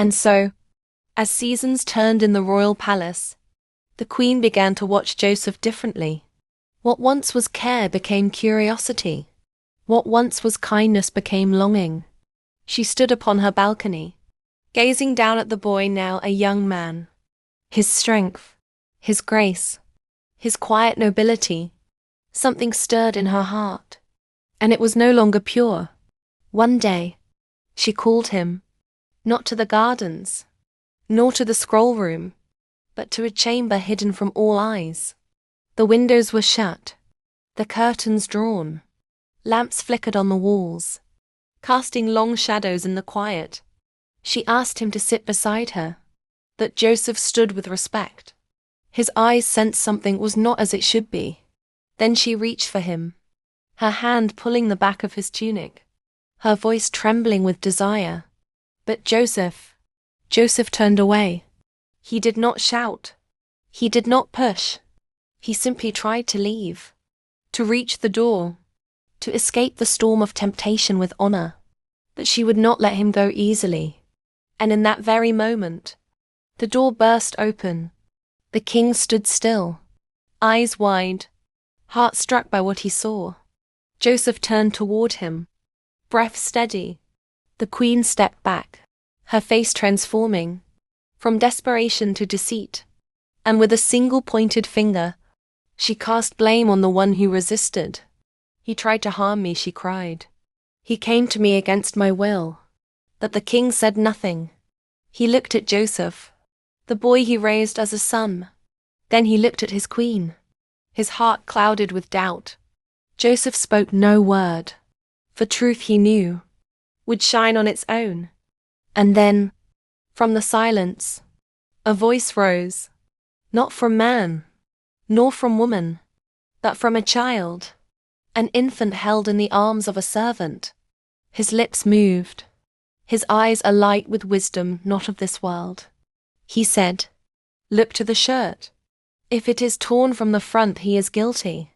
And so, as seasons turned in the royal palace, the queen began to watch Joseph differently. What once was care became curiosity. What once was kindness became longing. She stood upon her balcony, gazing down at the boy, now a young man. His strength, his grace, his quiet nobility. Something stirred in her heart, and it was no longer pure. One day, she called him, not to the gardens, nor to the scroll room, but to a chamber hidden from all eyes. The windows were shut, the curtains drawn, lamps flickered on the walls, casting long shadows in the quiet. She asked him to sit beside her, that Joseph stood with respect. His eyes sensed something was not as it should be. Then she reached for him, her hand pulling the back of his tunic, her voice trembling with desire. But Joseph turned away. He did not shout. He did not push. He simply tried to leave, to reach the door, to escape the storm of temptation with honor. But she would not let him go easily. And in that very moment, the door burst open. The king stood still, eyes wide, heart struck by what he saw. Joseph turned toward him, breath steady. The queen stepped back, her face transforming, from desperation to deceit, and with a single pointed finger, she cast blame on the one who resisted. He tried to harm me, she cried. He came to me against my will. But the king said nothing. He looked at Joseph, the boy he raised as a son. Then he looked at his queen. His heart clouded with doubt. Joseph spoke no word, for truth he knew would shine on its own. And then, from the silence, a voice rose, not from man, nor from woman, but from a child, an infant held in the arms of a servant. His lips moved, his eyes alight with wisdom not of this world. He said, "Look to the shirt. If it is torn from the front, he is guilty.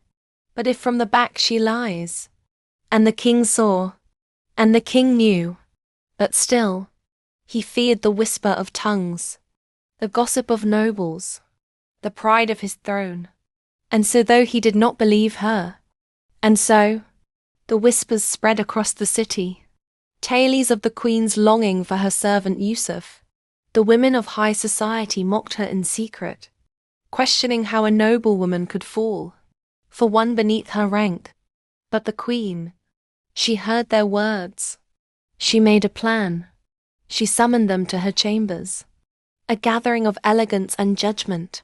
But if from the back, she lies." And the king saw, and the king knew, but still, he feared the whisper of tongues, the gossip of nobles, the pride of his throne. And so though he did not believe her, and so, the whispers spread across the city, tales of the queen's longing for her servant Yusuf. The women of high society mocked her in secret, questioning how a noble woman could fall for one beneath her rank. But the queen, she heard their words. She made a plan. She summoned them to her chambers, a gathering of elegance and judgment.